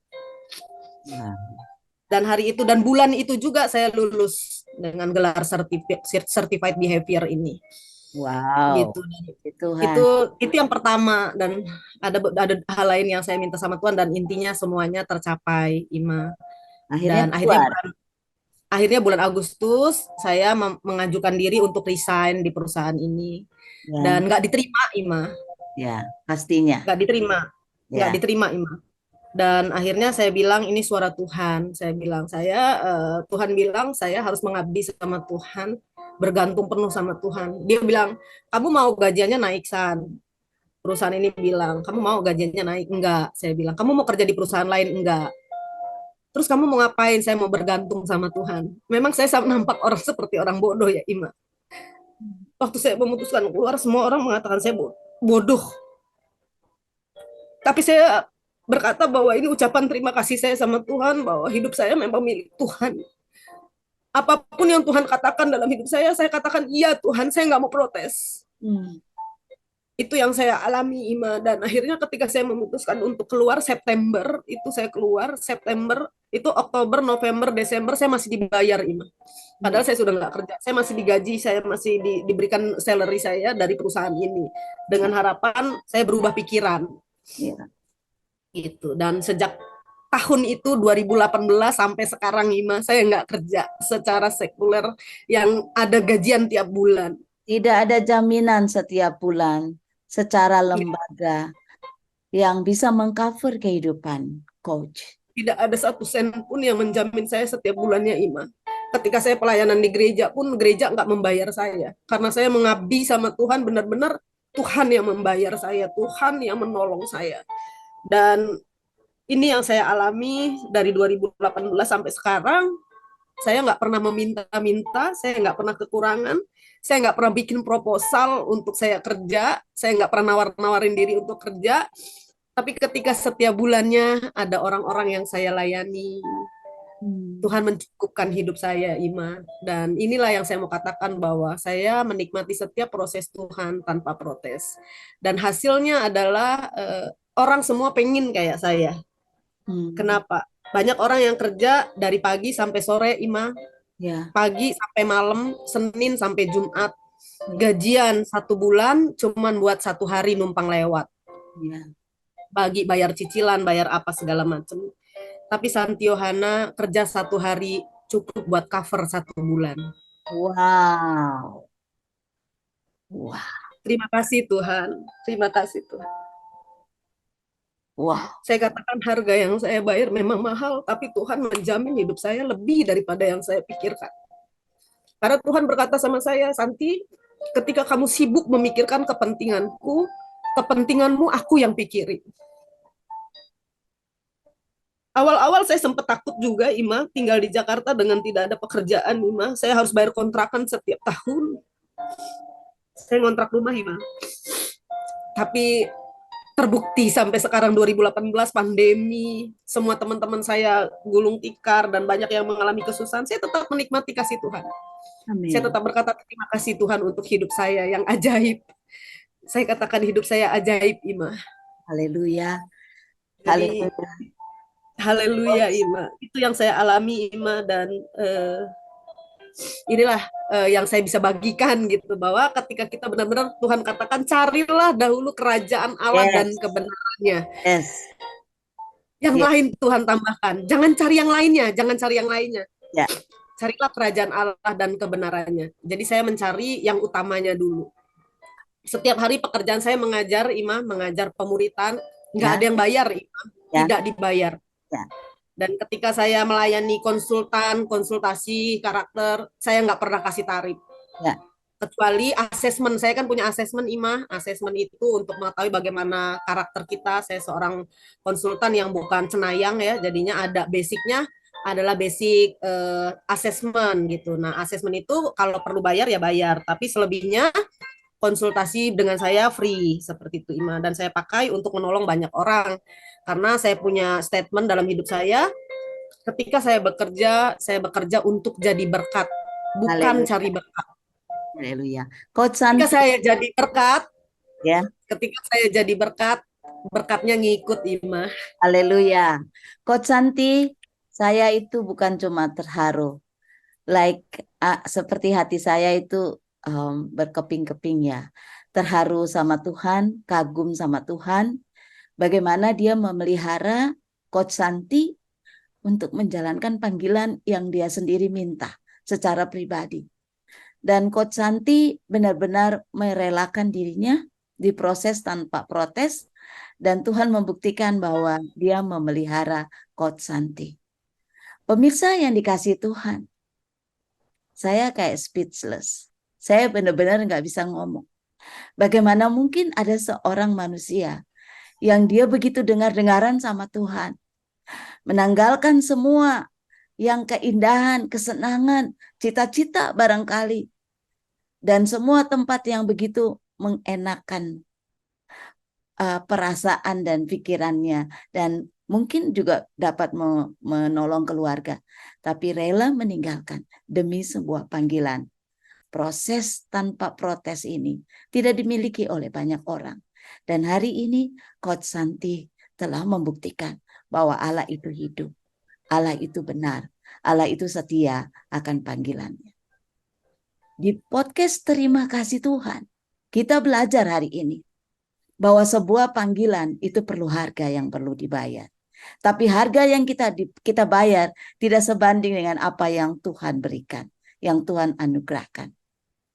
[SPEAKER 1] Nah,
[SPEAKER 2] Dan hari itu dan bulan itu juga saya lulus dengan gelar certified behavior ini.
[SPEAKER 1] wow,
[SPEAKER 2] Gitu.
[SPEAKER 1] puji
[SPEAKER 2] itu
[SPEAKER 1] Tuhan.
[SPEAKER 2] itu yang pertama, dan ada hal lain yang saya minta sama Tuhan dan intinya semuanya tercapai Ima.
[SPEAKER 1] Akhirnya
[SPEAKER 2] Dan
[SPEAKER 1] keluar.
[SPEAKER 2] akhirnya bulan Agustus saya mengajukan diri untuk resign di perusahaan ini
[SPEAKER 1] Ya,
[SPEAKER 2] dan nggak diterima Ima,
[SPEAKER 1] ya, pastinya.
[SPEAKER 2] nggak diterima nggak
[SPEAKER 1] Ya,
[SPEAKER 2] diterima Ima. Dan akhirnya saya bilang ini suara Tuhan. Saya bilang Tuhan bilang saya harus mengabdi sama Tuhan, bergantung penuh sama Tuhan. Dia bilang kamu mau gajiannya naik San. Perusahaan ini bilang kamu mau gajiannya naik, enggak. Saya bilang kamu mau kerja di perusahaan lain, enggak. Terus kamu mau ngapain? Saya mau bergantung sama Tuhan. Memang saya nampak orang seperti orang bodoh ya Ima. Waktu saya memutuskan keluar, semua orang mengatakan saya bodoh. Tapi saya berkata bahwa ini ucapan terima kasih saya sama Tuhan, bahwa hidup saya memang milik Tuhan. Apapun yang Tuhan katakan dalam hidup saya katakan iya Tuhan, saya nggak mau protes.
[SPEAKER 1] hmm,
[SPEAKER 2] Itu yang saya alami Ima. Dan akhirnya ketika saya memutuskan untuk keluar September, itu saya keluar September, itu Oktober, November, Desember saya masih dibayar Ima.
[SPEAKER 1] hmm,
[SPEAKER 2] Padahal saya sudah nggak kerja, saya masih digaji, saya masih diberikan salary saya dari perusahaan ini. Dengan harapan saya berubah pikiran
[SPEAKER 1] ya.
[SPEAKER 2] gitu. Dan sejak tahun itu 2018 sampai sekarang Ima, saya nggak kerja secara sekuler yang ada gajian tiap bulan.
[SPEAKER 1] Tidak ada jaminan setiap bulan secara lembaga yang bisa mengcover kehidupan coach.
[SPEAKER 2] Tidak ada satu sen pun yang menjamin saya setiap bulannya Ima. Ketika saya pelayanan di gereja pun gereja nggak membayar saya. Karena saya mengabdi sama Tuhan, benar-benar Tuhan yang membayar saya, Tuhan yang menolong saya. Dan ini yang saya alami dari 2018 sampai sekarang. Saya nggak pernah meminta-minta, saya nggak pernah kekurangan, saya nggak pernah bikin proposal untuk saya kerja, saya nggak pernah nawar-nawarin diri untuk kerja. Tapi ketika setiap bulannya ada orang-orang yang saya layani,
[SPEAKER 1] Hmm.
[SPEAKER 2] Tuhan mencukupkan hidup saya, Ima. Dan inilah yang saya mau katakan bahwa saya menikmati setiap proses Tuhan tanpa protes. Dan hasilnya adalah orang semua pengen kayak saya.
[SPEAKER 1] Hmm.
[SPEAKER 2] Kenapa? Banyak orang yang kerja dari pagi sampai sore, Ima.
[SPEAKER 1] Ya,
[SPEAKER 2] Pagi sampai malam, Senin sampai Jumat.
[SPEAKER 1] ya,
[SPEAKER 2] Gajian 1 bulan cuman buat 1 hari numpang lewat.
[SPEAKER 1] ya.
[SPEAKER 2] Bagi bayar cicilan, bayar apa segala macam. Tapi Santi Yohana kerja 1 hari cukup buat cover 1 bulan.
[SPEAKER 1] Wow. Wah,
[SPEAKER 2] Terima kasih Tuhan. Terima kasih Tuhan.
[SPEAKER 1] wah,
[SPEAKER 2] Saya katakan harga yang saya bayar memang mahal, tapi Tuhan menjamin hidup saya lebih daripada yang saya pikirkan. Karena Tuhan berkata sama saya, Santi, ketika kamu sibuk memikirkan kepentinganku, kepentinganmu aku yang pikirin. Awal-awal saya sempat takut juga, Ima, tinggal di Jakarta dengan tidak ada pekerjaan, Ima. Saya harus bayar kontrakan setiap tahun. Saya ngontrak rumah, Ima. Tapi terbukti sampai sekarang 2018 pandemi, semua teman-teman saya gulung tikar dan banyak yang mengalami kesusahan, saya tetap menikmati kasih Tuhan. Saya
[SPEAKER 1] amin.
[SPEAKER 2] tetap berkata terima kasih Tuhan untuk hidup saya yang ajaib. Saya katakan hidup saya ajaib, Ima.
[SPEAKER 1] Haleluya.
[SPEAKER 2] Jadi
[SPEAKER 1] Haleluya.
[SPEAKER 2] haleluya, Ima. Itu yang saya alami, Ima, dan inilah yang saya bisa bagikan gitu, bahwa ketika kita benar-benar Tuhan katakan carilah dahulu kerajaan Allah dan
[SPEAKER 1] Yes,
[SPEAKER 2] kebenarannya.
[SPEAKER 1] yes,
[SPEAKER 2] Yang
[SPEAKER 1] ya,
[SPEAKER 2] lain Tuhan tambahkan. Jangan cari yang lainnya, jangan cari yang lainnya.
[SPEAKER 1] ya.
[SPEAKER 2] Carilah kerajaan Allah dan kebenarannya. Jadi saya mencari yang utamanya dulu. Setiap hari pekerjaan saya mengajar, Ima, mengajar pemuritan, nggak ada
[SPEAKER 1] Ya,
[SPEAKER 2] yang bayar, Ima,
[SPEAKER 1] ya,
[SPEAKER 2] tidak dibayar.
[SPEAKER 1] ya,
[SPEAKER 2] Dan ketika saya melayani konsultasi karakter, saya nggak pernah kasih tarif.
[SPEAKER 1] ya.
[SPEAKER 2] kecuali asesmen. Saya kan punya asesmen Ima. Asesmen itu untuk mengetahui bagaimana karakter kita. Saya seorang konsultan yang bukan cenayang ya, jadinya ada basicnya adalah basic asesmen gitu. Nah, asesmen itu kalau perlu bayar ya bayar, tapi selebihnya konsultasi dengan saya free seperti itu Ima, dan saya pakai untuk menolong banyak orang karena saya punya statement dalam hidup saya, ketika saya bekerja untuk jadi berkat, bukan
[SPEAKER 1] Haleluya,
[SPEAKER 2] cari berkat.
[SPEAKER 1] haleluya. Coach
[SPEAKER 2] Ketika
[SPEAKER 1] Santi,
[SPEAKER 2] saya jadi berkat,
[SPEAKER 1] ya,
[SPEAKER 2] ketika saya jadi berkat, berkatnya ngikut Ima.
[SPEAKER 1] haleluya. Coach Santi, saya itu bukan cuma terharu, like seperti hati saya itu berkeping-keping ya, terharu sama Tuhan, kagum sama Tuhan, bagaimana Dia memelihara Coach Santi untuk menjalankan panggilan yang dia sendiri minta secara pribadi. Dan Coach Santi benar-benar merelakan dirinya diproses tanpa protes, dan Tuhan membuktikan bahwa dia memelihara Coach Santi. Pemirsa yang dikasihi Tuhan, saya kayak speechless. Saya benar-benar nggak bisa ngomong. Bagaimana mungkin ada seorang manusia yang dia begitu dengar-dengaran sama Tuhan, menanggalkan semua yang keindahan, kesenangan, cita-cita barangkali, dan semua tempat yang begitu mengenakan perasaan dan pikirannya, dan mungkin juga dapat menolong keluarga, tapi rela meninggalkan demi sebuah panggilan. Proses tanpa protes ini tidak dimiliki oleh banyak orang. Dan hari ini Coach Santi telah membuktikan bahwa Allah itu hidup, Allah itu benar, Allah itu setia akan panggilannya. Di podcast Terima Kasih Tuhan, kita belajar hari ini bahwa sebuah panggilan itu perlu harga yang perlu dibayar. Tapi harga yang kita bayar tidak sebanding dengan apa yang Tuhan berikan, yang Tuhan anugerahkan.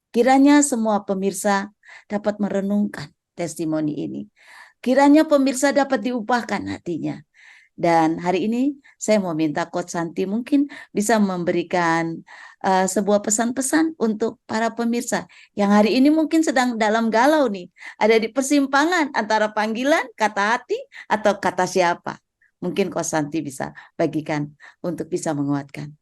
[SPEAKER 1] Kiranya semua pemirsa dapat merenungkan testimoni ini. Kiranya pemirsa dapat diubahkan hatinya. Dan hari ini saya mau minta Coach Santi mungkin bisa memberikan sebuah pesan-pesan untuk para pemirsa yang hari ini mungkin sedang dalam galau nih. Ada di persimpangan antara panggilan, kata hati, atau kata siapa. Mungkin Coach Santi bisa bagikan untuk bisa menguatkan.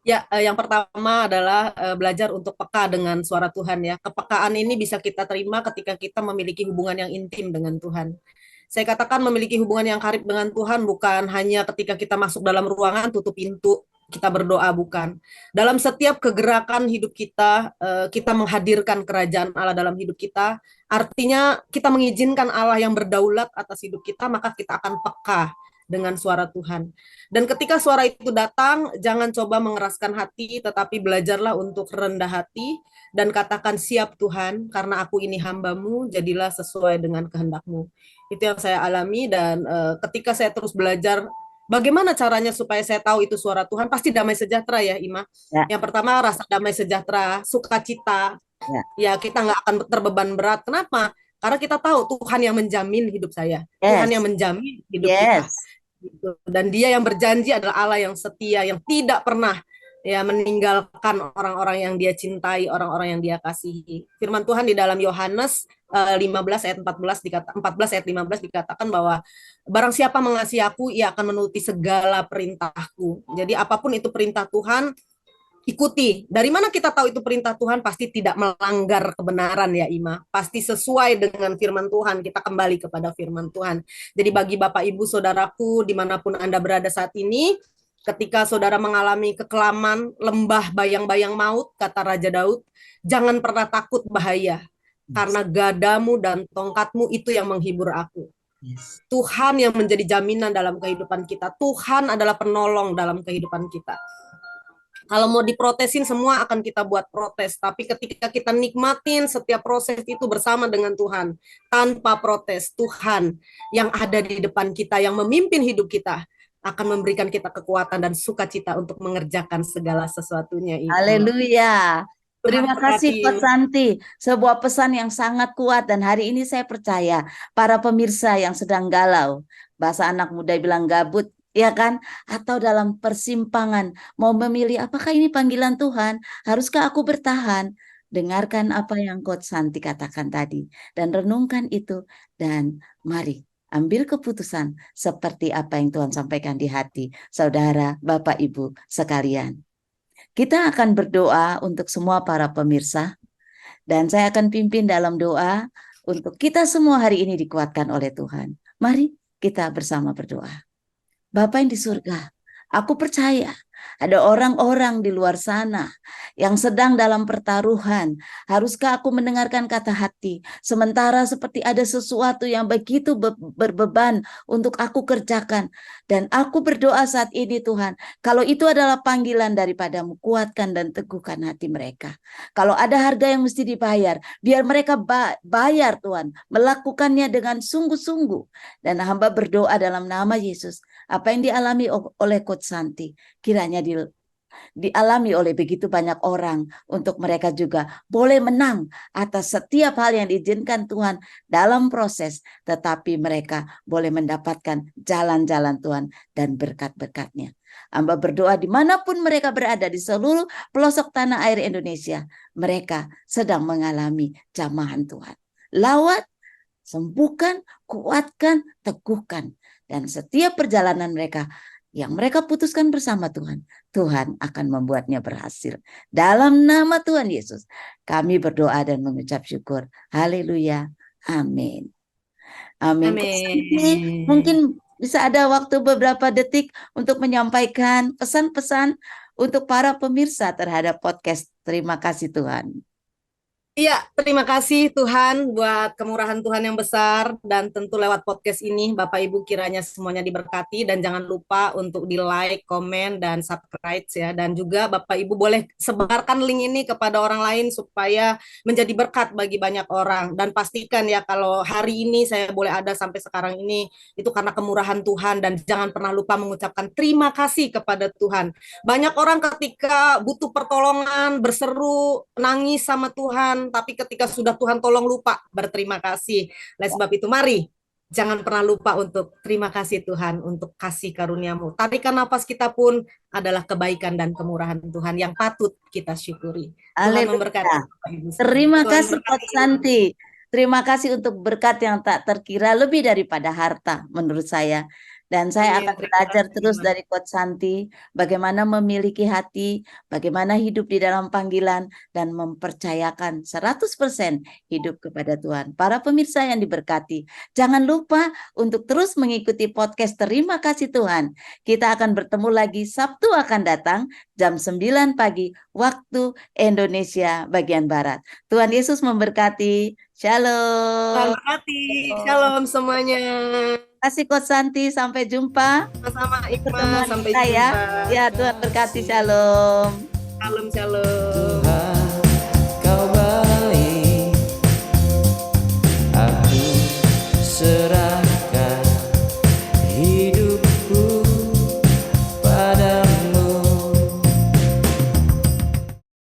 [SPEAKER 2] Ya, yang pertama adalah belajar untuk peka dengan suara Tuhan ya. Kepekaan ini bisa kita terima ketika kita memiliki hubungan yang intim dengan Tuhan. Saya katakan memiliki hubungan yang karib dengan Tuhan bukan hanya ketika kita masuk dalam ruangan, tutup pintu, kita berdoa, bukan. Dalam setiap kegerakan hidup kita, kita menghadirkan kerajaan Allah dalam hidup kita. Artinya kita mengizinkan Allah yang berdaulat atas hidup kita, maka kita akan peka dengan suara Tuhan. Dan ketika suara itu datang, jangan coba mengeraskan hati, tetapi belajarlah untuk rendah hati dan katakan, siap Tuhan, karena aku ini hambamu, jadilah sesuai dengan kehendakmu. Itu yang saya alami, dan ketika saya terus belajar, bagaimana caranya supaya saya tahu itu suara Tuhan, pasti damai sejahtera ya Ima.
[SPEAKER 1] Ya,
[SPEAKER 2] Yang pertama rasa damai sejahtera, sukacita,
[SPEAKER 1] ya.
[SPEAKER 2] ya kita nggak akan terbeban berat. Kenapa? Karena kita tahu Tuhan yang menjamin hidup saya, Tuhan yang
[SPEAKER 1] Yes,
[SPEAKER 2] menjamin hidup kita.
[SPEAKER 1] yes.
[SPEAKER 2] Gitu. Dan dia yang berjanji adalah Allah yang setia, yang tidak pernah ya meninggalkan orang-orang yang dia cintai, orang-orang yang dia kasihi. Firman Tuhan di dalam Yohanes 15 ayat 14 ayat 15 dikatakan bahwa barang siapa mengasihi aku, ia akan menuruti segala perintahku. Jadi apapun itu perintah Tuhan, ikuti. Dari mana kita tahu itu perintah Tuhan? Pasti tidak melanggar kebenaran ya Ima. Pasti sesuai dengan firman Tuhan. Kita kembali kepada firman Tuhan. Jadi bagi Bapak Ibu Saudaraku dimanapun Anda berada saat ini, ketika saudara mengalami kekelaman, lembah bayang-bayang maut, kata Raja Daud, jangan pernah takut bahaya. Karena gadamu dan tongkatmu itu yang menghibur aku.
[SPEAKER 1] Yes.
[SPEAKER 2] Tuhan yang menjadi jaminan dalam kehidupan kita. Tuhan adalah penolong dalam kehidupan kita. Kalau mau diprotesin semua akan kita buat protes, tapi ketika kita nikmatin setiap proses itu bersama dengan Tuhan, tanpa protes, Tuhan yang ada di depan kita, yang memimpin hidup kita, akan memberikan kita kekuatan dan sukacita untuk mengerjakan segala sesuatunya.
[SPEAKER 1] Haleluya.
[SPEAKER 2] Tuhan
[SPEAKER 1] Terima kasih
[SPEAKER 2] berkati.
[SPEAKER 1] Coach Santi. Sebuah pesan yang sangat kuat, dan hari ini saya percaya para pemirsa yang sedang galau, bahasa anak muda bilang gabut, ya kan? Atau dalam persimpangan mau memilih apakah ini panggilan Tuhan? Haruskah aku bertahan? Dengarkan apa yang Coach Santi katakan tadi dan renungkan itu, dan mari ambil keputusan seperti apa yang Tuhan sampaikan di hati saudara, Bapak, Ibu sekalian. Kita akan berdoa untuk semua para pemirsa, dan saya akan pimpin dalam doa untuk kita semua hari ini dikuatkan oleh Tuhan. Mari kita bersama berdoa. Bapa yang di surga, aku percaya ada orang-orang di luar sana yang sedang dalam pertaruhan. Haruskah aku mendengarkan kata hati, sementara seperti ada sesuatu yang begitu berbeban untuk aku kerjakan. Dan aku berdoa saat ini Tuhan, kalau itu adalah panggilan daripadamu, kuatkan dan teguhkan hati mereka. Kalau ada harga yang mesti dibayar, biar mereka bayar Tuhan, melakukannya dengan sungguh-sungguh. Dan hamba berdoa dalam nama Yesus, apa yang dialami oleh Coach Santi, kiranya dialami oleh begitu banyak orang, untuk mereka juga boleh menang atas setiap hal yang diizinkan Tuhan dalam proses, tetapi mereka boleh mendapatkan jalan-jalan Tuhan dan berkat-berkatnya. Hamba berdoa dimanapun mereka berada di seluruh pelosok tanah air Indonesia, mereka sedang mengalami jamahan Tuhan. Lawat, sembuhkan, kuatkan, teguhkan. Dan setiap perjalanan mereka yang mereka putuskan bersama Tuhan, Tuhan akan membuatnya berhasil. Dalam nama Tuhan Yesus, kami berdoa dan mengucap syukur. Haleluya. Amin. Amin.
[SPEAKER 2] Amin.
[SPEAKER 1] Mungkin bisa ada waktu beberapa detik untuk menyampaikan pesan-pesan untuk para pemirsa terhadap podcast. Terima kasih Tuhan.
[SPEAKER 2] Iya, terima kasih Tuhan buat kemurahan Tuhan yang besar, dan tentu lewat podcast ini Bapak Ibu kiranya semuanya diberkati, dan jangan lupa untuk di like, komen, dan subscribe ya, dan juga Bapak Ibu boleh sebarkan link ini kepada orang lain supaya menjadi berkat bagi banyak orang, dan pastikan ya kalau hari ini saya boleh ada sampai sekarang ini itu karena kemurahan Tuhan, dan jangan pernah lupa mengucapkan terima kasih kepada Tuhan. Banyak orang ketika butuh pertolongan berseru nangis sama Tuhan, tapi ketika sudah Tuhan tolong lupa berterima kasih. Oleh sebab itu mari jangan pernah lupa untuk terima kasih Tuhan untuk kasih karunia-Mu. Tarikan nafas kita pun adalah kebaikan dan kemurahan Tuhan yang patut kita syukuri. Tuhan memberkati.
[SPEAKER 1] Terima kasih Coach Santi. Terima kasih untuk berkat yang tak terkira, lebih daripada harta menurut saya. Dan saya akan belajar terus dari Coach Santi, bagaimana memiliki hati, bagaimana hidup di dalam panggilan, dan mempercayakan 100% hidup kepada Tuhan. Para pemirsa yang diberkati, jangan lupa untuk terus mengikuti podcast Terima Kasih Tuhan. Kita akan bertemu lagi Sabtu akan datang, jam 9 pagi, waktu Indonesia bagian Barat. Tuhan Yesus memberkati. Shalom.
[SPEAKER 2] Shalom semuanya.
[SPEAKER 1] Terima kasih Coach Santi, sampai jumpa.
[SPEAKER 2] Sama-sama Ikma,
[SPEAKER 1] Pertemuan
[SPEAKER 2] sampai
[SPEAKER 1] kita
[SPEAKER 2] jumpa.
[SPEAKER 1] Ya Tuhan berkati, shalom.
[SPEAKER 2] Shalom.